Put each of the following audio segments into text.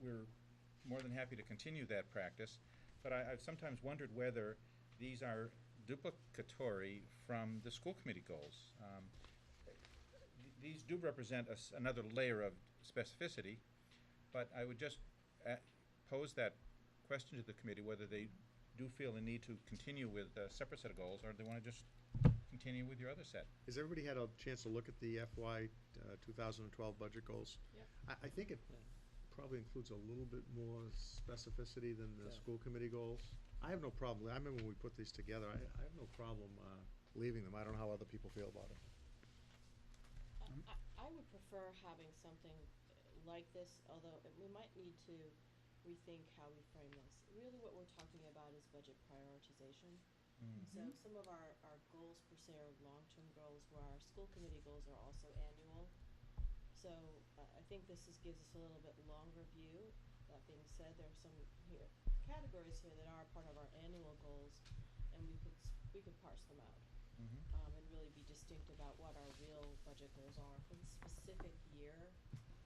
we're more than happy to continue that practice, but I've sometimes wondered whether these are duplicatory from the school committee goals. These do represent another layer of specificity, but I would just pose that question to the committee, whether they do feel the need to continue with a separate set of goals, or they want to just continue with your other set. Has everybody had a chance to look at the FY 2012 budget goals? Yep. I think it probably includes a little bit more specificity than the school committee goals. I have no problem. I remember when we put these together, I have no problem leaving them. I don't know how other people feel about it. I would prefer having something like this, although we might need to rethink how we frame this. Really what we're talking about is budget prioritization. So some of our goals per se are long-term goals, where our school committee goals are also annual. So I think this gives us a little bit longer view. That being said, there are some categories here that are part of our annual goals, and we could parse them out. And really be distinct about what our real budget goals are for the specific year,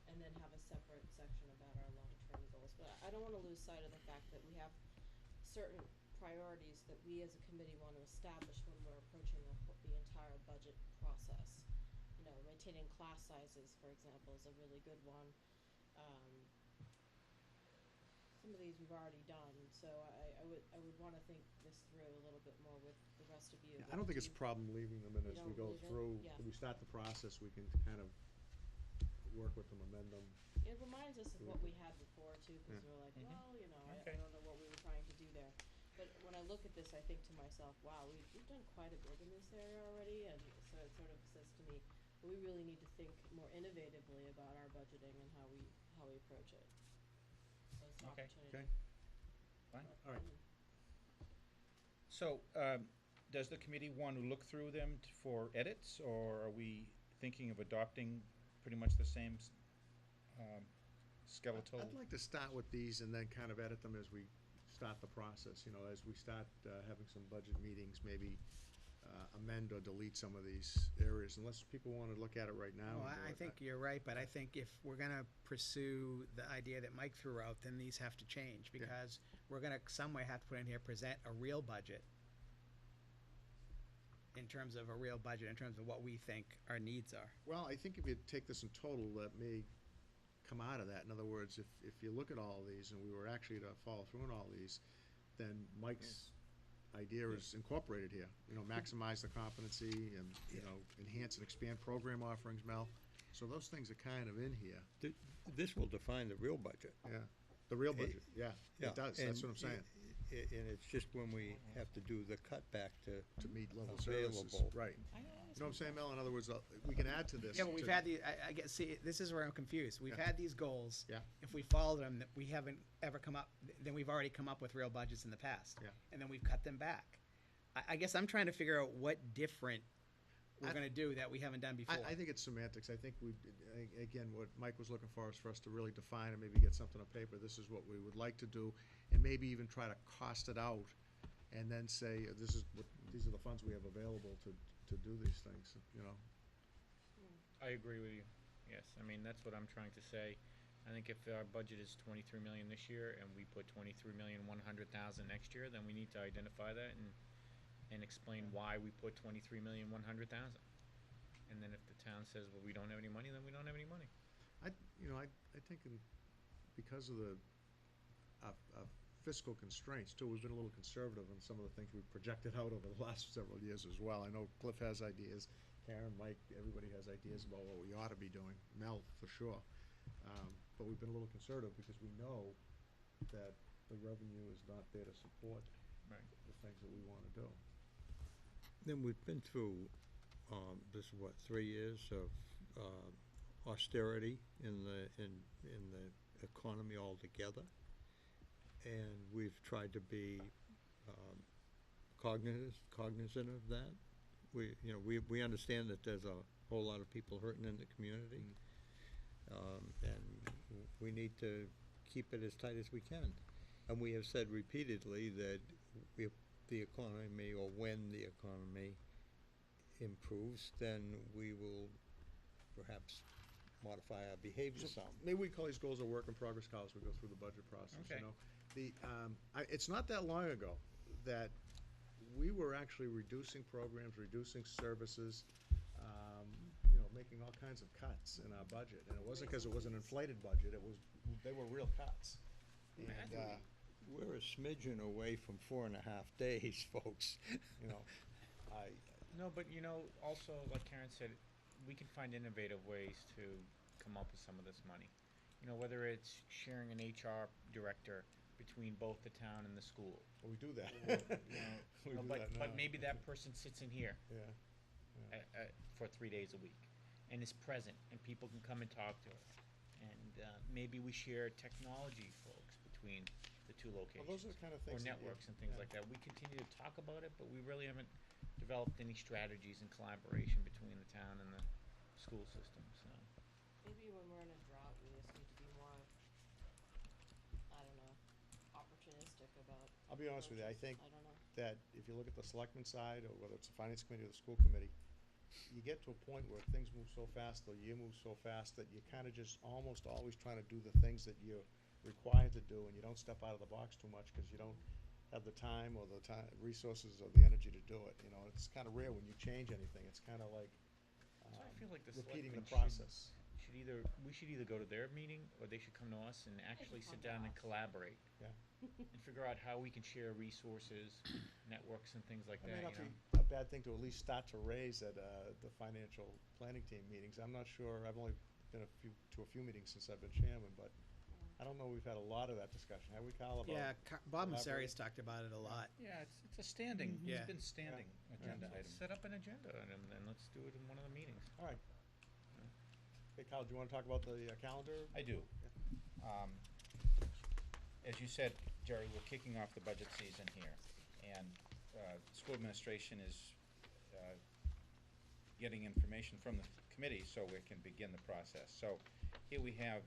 and then have a separate section about our long-term goals. But I don't want to lose sight of the fact that we have certain priorities that we as a committee want to establish when we're approaching the entire budget process. You know, maintaining class sizes, for example, is a really good one. Some of these we've already done, so I would want to think this through a little bit more with the rest of you. I don't think it's a problem leaving them in as we go through. Yeah. When we start the process, we can kind of work with them, amend them. It reminds us of what we had before too, because we're like, well, you know, I don't know what we were trying to do there. But when I look at this, I think to myself, wow, we've done quite a bit in this area already, and so it sort of says to me, we really need to think more innovatively about our budgeting and how we approach it. So it's an opportunity. Okay. Fine. All right. So, does the committee want to look through them for edits, or are we thinking of adopting pretty much the same skeletal? I'd like to start with these and then kind of edit them as we start the process. You know, as we start having some budget meetings, maybe amend or delete some of these areas, unless people want to look at it right now. Well, I think you're right, but I think if we're going to pursue the idea that Mike threw out, then these have to change, because we're going to some way have to put in here, present a real budget in terms of what we think our needs are. Well, I think if you take this in total, that may come out of that. In other words, if you look at all of these, and we were actually to follow through on all these, then Mike's idea is incorporated here. You know, maximize the competency and, you know, enhance and expand program offerings, Mel. So those things are kind of in here. This will define the real budget. Yeah. The real budget, it does. That's what I'm saying. And it's just when we have to do the cutback to meet level available. services. Right. You know what I'm saying, Mel? In other words, we can add to this. Yeah, but we've had these. I guess. See, this is where I'm confused. We've had these goals. Yeah. If we followed them, that we haven't ever come up. Then we've already come up with real budgets in the past. Yeah. And then we've cut them back. I guess I'm trying to figure out what different we're going to do that we haven't done before. I think it's semantics. I think again, what Mike was looking for is for us to really define and maybe get something on paper. This is what we would like to do, and maybe even try to cost it out, and then say these are the funds we have available to do these things. You know. I agree with you. Yes, I mean that's what I'm trying to say. I think if our budget is $23 million this year and we put $23,100,000 next year, then we need to identify that and explain why we put $23,100,000. And then if the town says, well, we don't have any money, then we don't have any money. I think because of the fiscal constraints too, we've been a little conservative on some of the things we've projected out over the last several years as well. I know Cliff has ideas, Karen, Mike, everybody has ideas about what we ought to be doing. Mel, for sure. But we've been a little conservative because we know that the revenue is not there to support the things that we want to do. Then we've been through, this is what, 3 years of austerity in the economy altogether, and we've tried to be cognizant of that. We understand that there's a whole lot of people hurting in the community, and we need to keep it as tight as we can. And we have said repeatedly that if the economy, or when the economy improves, then we will perhaps modify our behavior So some. maybe we call these goals a work in progress, Kyle, as we go through the budget process, Okay. you know? It's not that long ago that we were actually reducing programs, reducing services, making all kinds of cuts in our budget. And it wasn't because it was an inflated budget, they were real cuts. And, We're a smidgen away from 4.5 days, folks. you know, No, but also, like Karen said, we can find innovative ways to come up with some of this money. Whether it's sharing an HR director between both the town and the school. we do that. We do but that now. but maybe that person sits in here Yeah. for 3 days a week and is present, and people can come and talk to her. And maybe we share technology folks between the two locations. Well, those are the kind of Or things. networks and things yeah. like that. We continue to talk about it, but we really haven't developed any strategies and collaboration between the town and the school system, so. Maybe when we're in a drought, we just need to be more, I don't know, opportunistic about. I'll be honest with you, I approaches. think I don't know. that if you look at the selectmen side, or whether it's the finance committee or the school committee, you get to a point where things move so fast, the year moves so fast, that you're kind of just almost always trying to do the things that you're required to do, and you don't step out of the box too much, because you don't have the time or the resources or the energy to do it. It's kind of rare when you change anything. It's kind of like So I feel like the repeating the selectmen process. we should either go to their meeting, or they should come to us and actually come sit to down and us. collaborate. Yeah. And figure out how we can share resources, networks and things like It that, may not you know? be a bad thing to at least start to raise at the financial planning team meetings. I'm not sure, I've only been to a few meetings since I've been chairman, but I don't know we've had a lot of that discussion. Have we, Kyle, about? Yeah, Bob collaborating? Messeri's talked about it a lot. Yeah, it's a standing, Yeah. it's been standing agenda So item. set up an agenda and let's do it in one of the meetings. All right. Okay, Kyle, do you want to talk about the calendar? I do. As you said, Jerry, we're kicking off the budget season here, and school administration is getting information from the committee so we can begin the process. So here we have,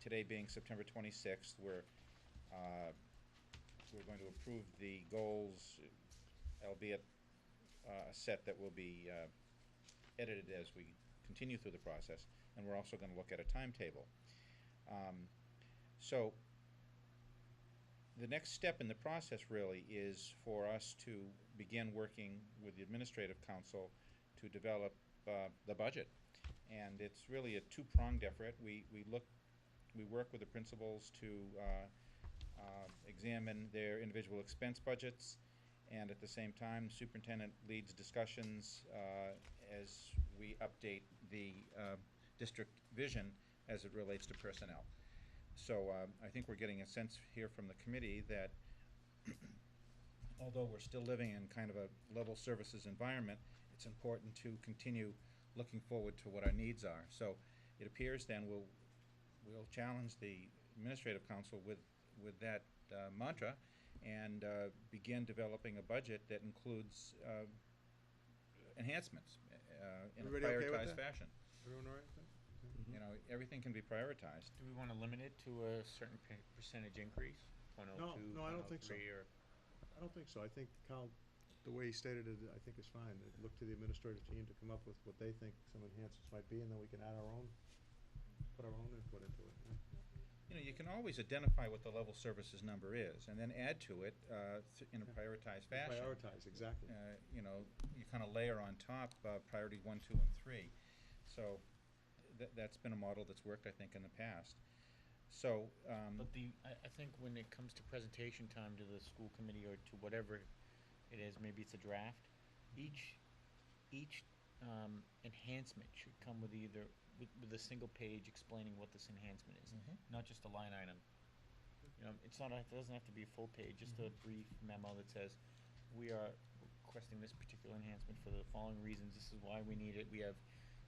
today being September 26th, we're going to approve the goals, albeit a set that will be edited as we continue through the process, and we're also going to look at a timetable. So the next step in the process really is for us to begin working with the administrative council to develop the budget. And it's really a two-pronged effort. We work with the principals to examine their individual expense budgets, and at the same time, the superintendent leads discussions as we update the district vision as it relates to personnel. So I think we're getting a sense here from the committee that although we're still living in kind of a level services environment, it's important to continue looking forward to what our needs are. So it appears then we'll challenge the administrative council with that mantra and begin developing a budget that includes enhancements in a Everybody okay with prioritized that? fashion. Everyone all right with that? Everything can be prioritized. Do we want to limit it to a certain percentage increase? 102, No, I don't think so. 103, or? I don't think so. I think, Kyle, the way he stated it, I think is fine. Look to the administrative team to come up with what they think some enhancements might be, and then we can add our own, put our own input into it. Yeah. You can always identify what the level services number is, and then add to it in a prioritized fashion. Prioritize, exactly. You kind of layer on top priority 1, 2, and 3. So that's been a model that's worked, I think, in the past. So, But I think when it comes to presentation time to the school committee or to whatever it is, maybe it's a draft, each enhancement should come with with a single page explaining what this enhancement is, not just a line item. It doesn't have to be a full page, just a brief memo that says, we are requesting this particular enhancement for the following reasons, this is why we need it, we have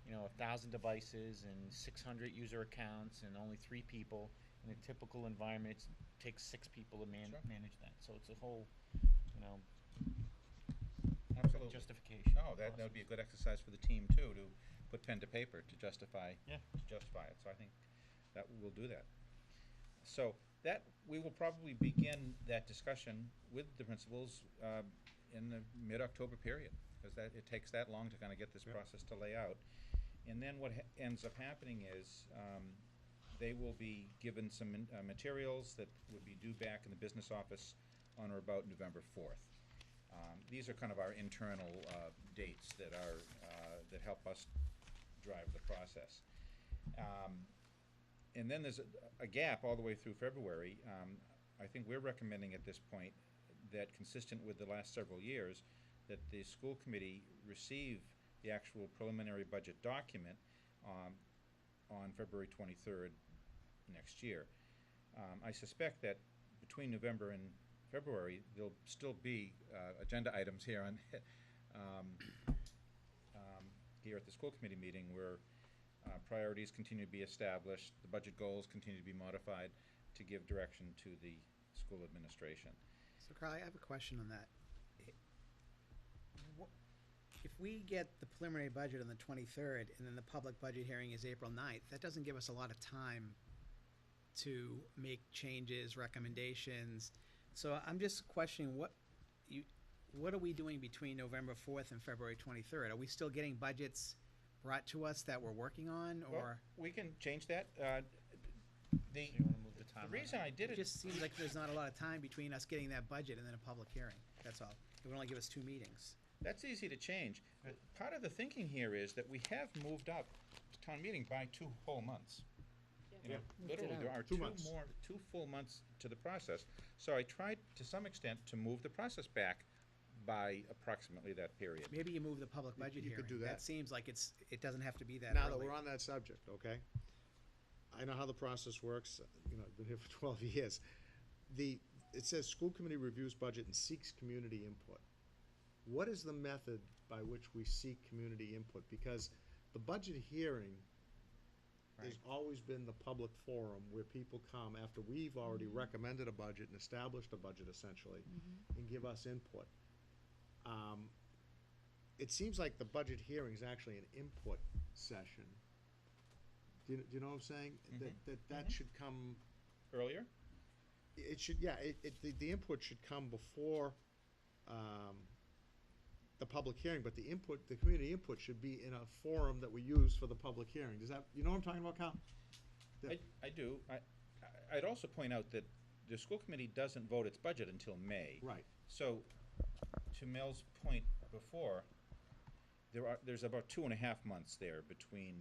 1,000 devices and 600 user accounts and only 3 people. In a typical environment, it takes 6 people to manage that. So it's a whole, absolutely. justification. No, that would be a good exercise for the team, too, to put pen to paper to justify it. So I think that we'll do that. So that, we will probably begin that discussion with the principals in the mid-October period, because it takes that long to kind of get this process to lay out. And then what ends up happening is, they will be given some materials that would be due back in the business office on or about November 4th. These are kind of our internal dates that are, that help us drive the process. And then there's a gap all the way through February. I think we're recommending at this point that, consistent with the last several years, that the school committee receive the actual preliminary budget document on February 23rd next year. I suspect that between November and February, there'll still be agenda items here on here at the school committee meeting where priorities continue to be established, the budget goals continue to be modified to give direction to the school administration. So Carl, I have a question on that. If we get the preliminary budget on the 23rd and then the public budget hearing is April 9th, that doesn't give us a lot of time to make changes, recommendations. So I'm just questioning what are we doing between November 4th and February 23rd? Are we still getting budgets brought to us that we're working on, Well, or? we can change that. The You wanna move the timeline? reason I did It it, just seems like there's not a lot of time between us getting that budget and then a public hearing, that's all. It would only give us 2 meetings. that's easy to change. Part of the thinking here is that we have moved up the town meeting by 2 whole months. You know, Moved it literally, there out. are 2 2 months. more, 2 full months to the process. So I tried, to some extent, to move the process back by approximately that period. Maybe you move the public You- budget you hearing. could do that. That seems like it doesn't have to be that Now early. that we're on that subject, okay? I know how the process works, you know, I've been here for 12 years. It says, "School committee reviews budget and seeks community input." What is the method by which we seek community input? Because the budget hearing has always been the public forum where people come after we've already recommended a budget and established a budget essentially, and give us input. It seems like the budget hearing is actually an input session. Do you know what I'm saying? That should come, Earlier? it should, yeah, the input should come before, the public hearing, but the community input should be in a forum that we use for the public hearing. Does that, you know what I'm talking about, Kyle? I do. I'd also point out that the school committee doesn't vote its budget until May. Right. So, to Mel's point before, there's about 2.5 months there between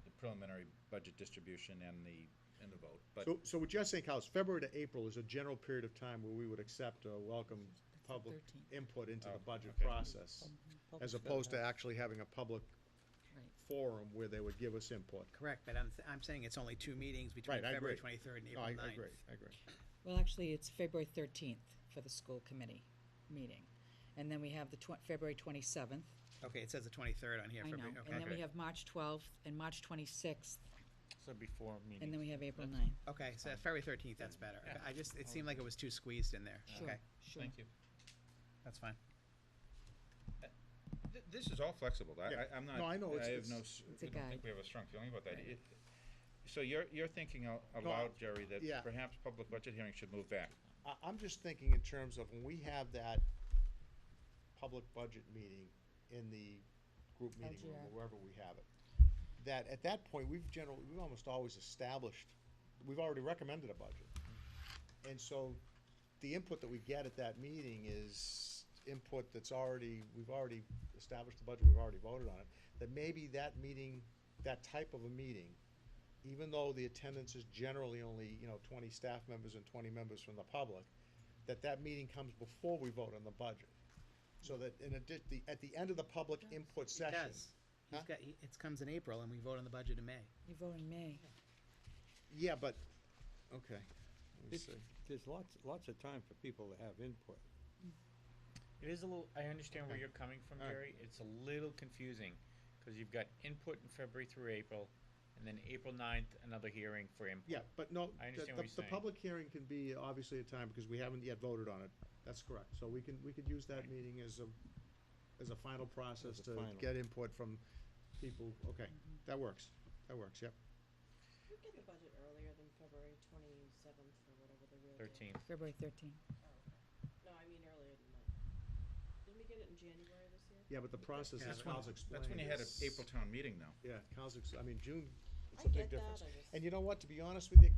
the preliminary budget distribution and the vote. But So what you're saying, Kyle, is February to April is a general period of time where we would accept or welcome public 13th. input into the Oh, budget okay. process, as opposed to actually having a public Right. forum where they would give us input. Correct, but I'm saying it's only 2 meetings between Right, I February agree. 23rd and No, April 9th. I agree. Well, actually, it's February 13th for the school committee meeting. And then we have the February 27th. Okay, it says the 23rd on here. I know. February- And then okay. we have March 12th and March 26th, So before meeting. and then we have April 9th. Okay, so February 13th, that's better. Yeah. It seemed like it was too squeezed in there. Sure, Okay, sure. Thank you. that's fine. This is all flexible. Yeah. I'm not. No, I know, I have it's- no. It's a I don't guide. think we have a strong feeling about that. Right. So you're thinking aloud, Jerry, that yeah. perhaps public budget hearings should move back. I'm just thinking in terms of when we have that public budget meeting in the group meeting room, LGR. or wherever we have it, that at that point, we've almost always established, we've already recommended a budget. And so the input that we get at that meeting is input that's we've already established the budget, we've already voted on it, that maybe that meeting, that type of a meeting, even though the attendance is generally only, 20 staff members and 20 members from the public, that meeting comes before we vote on the budget. So that at the end of the public input It session. does. Huh? It comes in April and we vote on the budget in May. You vote in May. Yeah, but, okay, let me It's- see. There's lots of time for people to have input. It is a little, I understand where you're coming from, All right. Jerry. It's a little confusing, because you've got input in February through April, and then April 9th, another hearing for input. Yeah, but no, I understand what you're the saying. public hearing can be obviously a time, because we haven't yet voted on it. That's correct. So we could use that Right. meeting as a final process As a to final. get input from people. Okay, that works. Yep. Did we get the budget earlier than February 27th or whatever the real date? 13th. February 13th. Oh, okay. No, I mean earlier than that. Didn't we get it in January this year. Yeah, but the process, Yeah, as Carl's explained. That's when you had an is- April town meeting, though. Yeah, I mean, June, it's I a big get that, difference. I just- And you know what, to be honest with you,